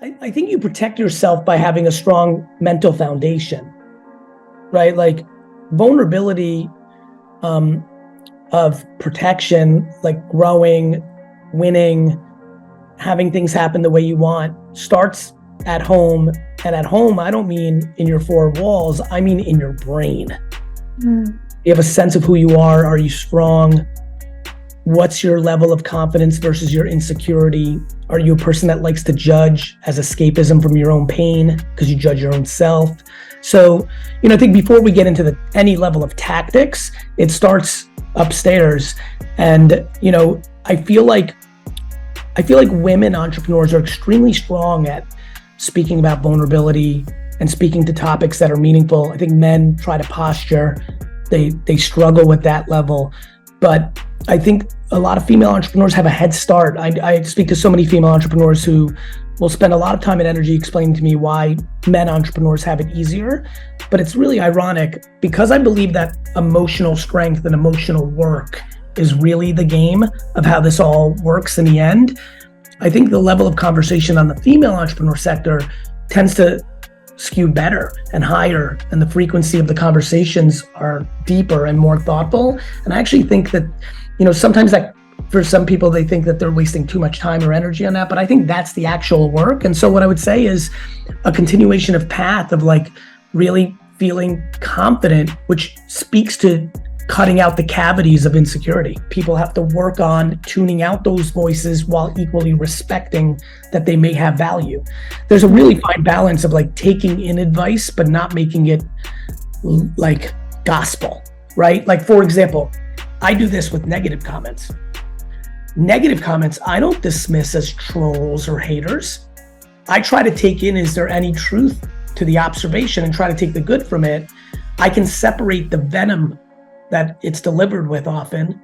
I think you protect yourself by having a strong mental foundation, right? Like vulnerability of protection, like growing, winning, having things happen the way you want, starts at home. And at home, I don't mean in your four walls, I mean in your brain. You have a sense of who you are. Are you strong? What's your level of confidence versus your insecurity? Are you a person that likes to judge as escapism from your own pain because you judge your own self? So, I think before we get into any level of tactics, it starts upstairs. And, I feel like women entrepreneurs are extremely strong at speaking about vulnerability and speaking to topics that are meaningful. I think men try to posture. They struggle with that level. But I think a lot of female entrepreneurs have a head start. I speak to so many female entrepreneurs who will spend a lot of time and energy explaining to me why men entrepreneurs have it easier. But it's really ironic because I believe that emotional strength and emotional work is really the game of how this all works in the end. I think the level of conversation on the female entrepreneur sector tends to skew better and higher, and the frequency of the conversations are deeper and more thoughtful. And I actually think that, sometimes that for some people, they think that they're wasting too much time or energy on that, but I think that's the actual work. And so what I would say is a continuation of path of like really feeling confident, which speaks to cutting out the cavities of insecurity. People have to work on tuning out those voices while equally respecting that they may have value. There's a really fine balance of like taking in advice, but not making it like gospel, right? Like, for example, I do this with negative comments. Negative comments, I don't dismiss as trolls or haters. I try to take in, is there any truth to the observation, and try to take the good from it. I can separate the venom that it's delivered with often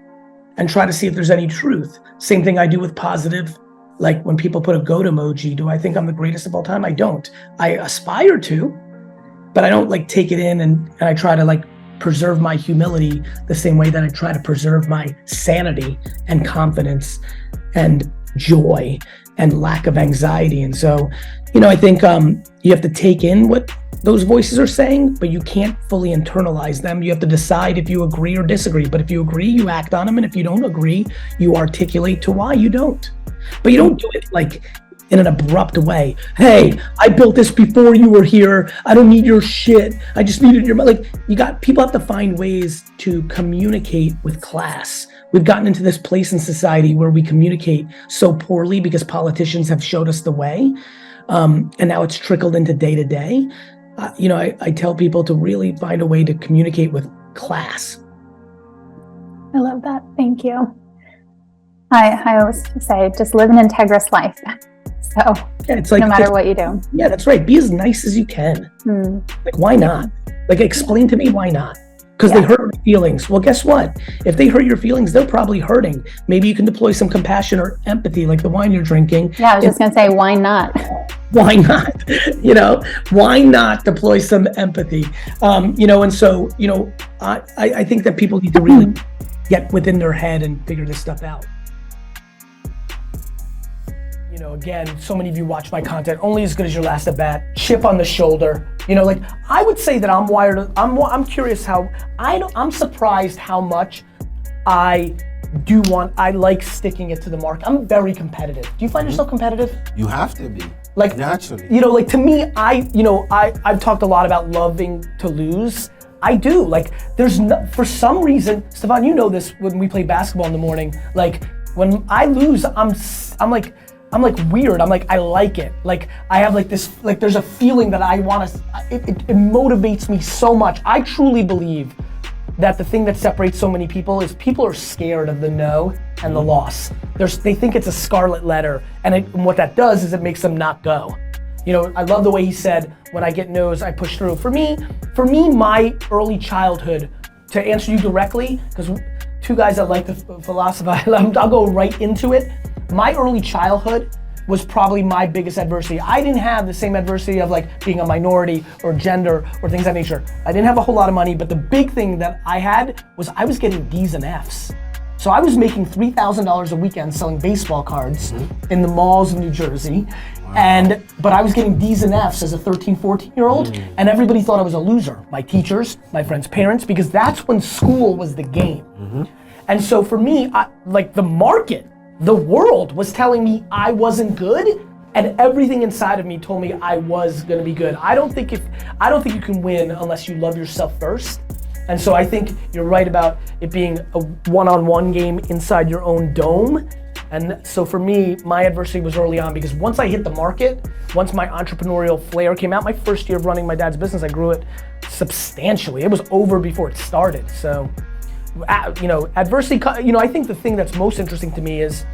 and try to see if there's any truth. Same thing I do with positive, like when people put a goat emoji, do I think I'm the greatest of all time? I don't. I aspire to, but I don't like take it in and I try to like preserve my humility the same way that I try to preserve my sanity and confidence and joy and lack of anxiety. And so, I think you have to take in what those voices are saying, but you can't fully internalize them. You have to decide if you agree or disagree. But if you agree, you act on them. And if you don't agree, you articulate to why you don't. But you don't do it like in an abrupt way. Hey, I built this before you were here. I don't need your shit. I just needed your, like, people have to find ways to communicate with class. We've gotten into this place in society where we communicate so poorly because politicians have showed us the way. And now it's trickled into day to day. I tell people to really find a way to communicate with class. I love that. Thank you. I always say, just live an integrous life. So yeah, it's like, no matter what you do. Yeah, that's right. Be as nice as you can. Like, why not? Like, explain to me why not. Because they hurt my feelings. Well, guess what? If they hurt your feelings, they're probably hurting. Maybe you can deploy some compassion or empathy, like the wine you're drinking. Yeah, I was just going to say, why not? Why not? Why not deploy some empathy? And so, I think that people need to really get within their head and figure this stuff out. Again, so many of you watch my content, only as good as your last at bat, chip on the shoulder. I would say that I'm wired, I'm curious I'm surprised how much I like sticking it to the mark. I'm very competitive. Do you find yourself competitive? You have to be. Like, naturally. To me, I've talked a lot about loving to lose. I do. Like, for some reason, Stefan, you know this, when we play basketball in the morning, like when I lose, I'm like weird. I'm like, I like it. Like, I have like this, like there's a feeling that I want to, it motivates me so much. I truly believe that the thing that separates so many people is people are scared of the no and the loss. They think it's a scarlet letter, and what that does is it makes them not go. I love the way he said, when I get no's, I push through. For me, my early childhood, to answer you directly, because two guys that like to philosophize, I'll go right into it. My early childhood was probably my biggest adversity. I didn't have the same adversity of like being a minority or gender or things of that nature. I didn't have a whole lot of money, but the big thing that I had was I was getting D's and F's. So I was making $3,000 a weekend selling baseball cards in the malls of New Jersey. Wow. But I was getting D's and F's as a 13, 14-year-old, and everybody thought I was a loser. My teachers, my friends' parents, because that's when school was the game. And so for me, like the market, the world was telling me I wasn't good, and everything inside of me told me I was gonna be good. I don't think you can win unless you love yourself first. And so I think you're right about it being a one-on-one game inside your own dome. And so for me, my adversity was early on, because once I hit the market, once my entrepreneurial flair came out, my first year of running my dad's business, I grew it substantially. It was over before it started. So, adversity, I think the thing that's most interesting to me is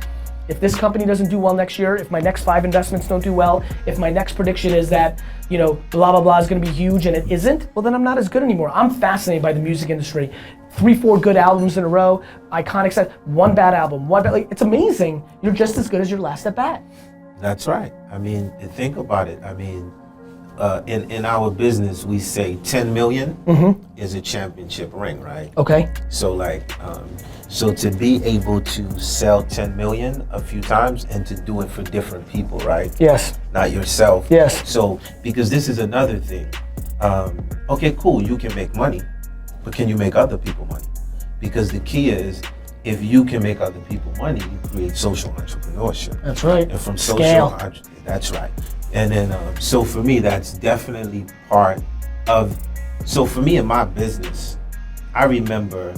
if this company doesn't do well next year, if my next 5 investments don't do well, if my next prediction is that, blah, blah, blah is gonna be huge and it isn't, well then I'm not as good anymore. I'm fascinated by the music industry. 3, 4 good albums in a row, iconic set, 1 bad album, it's amazing. You're just as good as your last at bat. That's right. I mean, think about it. I mean, in our business, we say 10 million is a championship ring, right? Okay. So so to be able to sell 10 million a few times and to do it for different people, right? Yes. Not yourself. Yes. So, because this is another thing. Okay, cool, you can make money, but can you make other people money? Because the key is, if you can make other people money, you create social entrepreneurship. That's right. And from Scale. That's right. And then, so for me, that's definitely part of, so for me in my business, I remember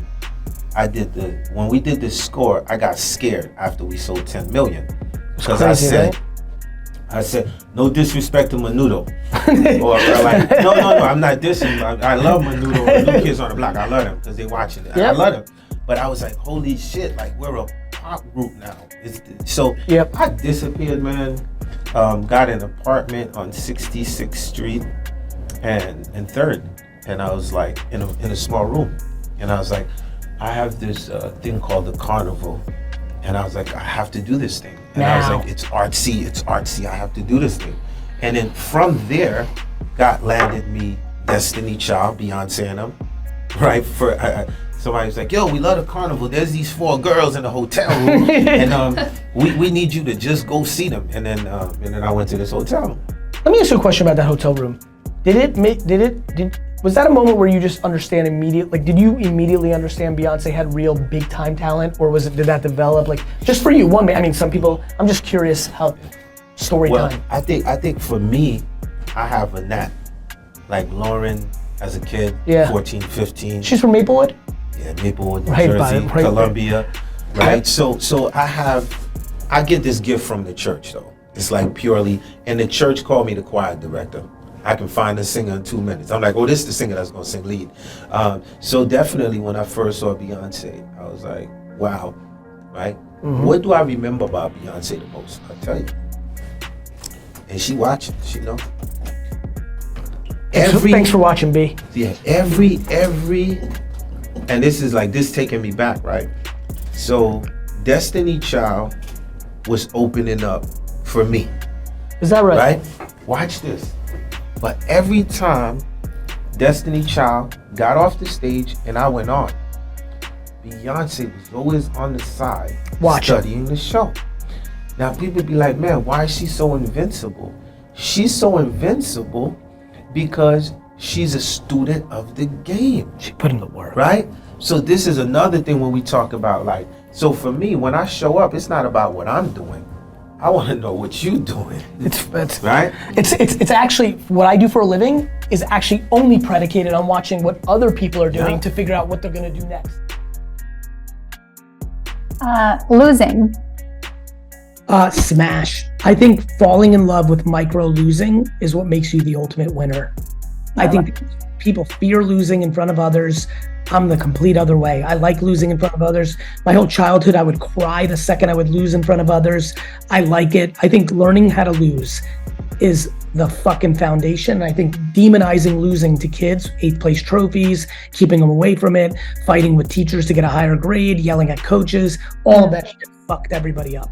when we did this score, I got scared after we sold 10 million. Because I said, no disrespect to Menudo. or like, no, I'm not dissing. I love Menudo, the new kids on the block. I love them because they watching it. Yep. I love them. But I was like, holy shit, like we're a pop group now. So I disappeared, man. Got an apartment on 66th Street and 3rd. And I was like in a small room. And I was like, I have this thing called the Carnival. And I was like, I have to do this thing. And I was like, it's artsy, I have to do this thing. And then from there, God landed me Destiny Child, Beyonce and them, right? Somebody was like, yo, we love the Carnival. There's these 4 girls in the hotel room, and we need you to just go see them. And then I went to this hotel. Let me ask you a question about that hotel room. Was that a moment where you just understand immediately, like did you immediately understand Beyonce had real big time talent, or did that develop, like just for you, some people, I'm just curious how story time. I think for me, I have a knack, like Lauren as a kid, 14, 15. She's from Maplewood? Yeah, Maplewood, New Jersey, Columbia, right? So I get this gift from the church though. It's like purely, and the church called me the choir director. I can find a singer in 2 minutes. I'm like, oh, this is the singer that's gonna sing lead. So definitely when I first saw Beyonce, I was like, wow, right? What do I remember about Beyonce the most? I'll tell you. And she watching, she know. Thanks for watching, B. Yeah, every, and this taking me back, right? So Destiny Child was opening up for me. Is that right? Right? Watch this. But every time Destiny Child got off the stage and I went on, Beyonce was always on the side studying the show. Now people be like, man, why is she so invincible? She's so invincible because she's a student of the game. She put in the work. Right? So this is another thing when we talk about so for me, when I show up, it's not about what I'm doing. I want to know what you're doing. It's right. It's actually what I do for a living is actually only predicated on watching what other people are doing to figure out what they're gonna do next. Losing. Smash. I think falling in love with micro losing is what makes you the ultimate winner. I think people fear losing in front of others. I'm the complete other way. I like losing in front of others. My whole childhood, I would cry the second I would lose in front of others. I like it. I think learning how to lose is the fucking foundation. I think demonizing losing to kids, 8th place trophies, keeping them away from it, fighting with teachers to get a higher grade, yelling at coaches, all of that shit fucked everybody up.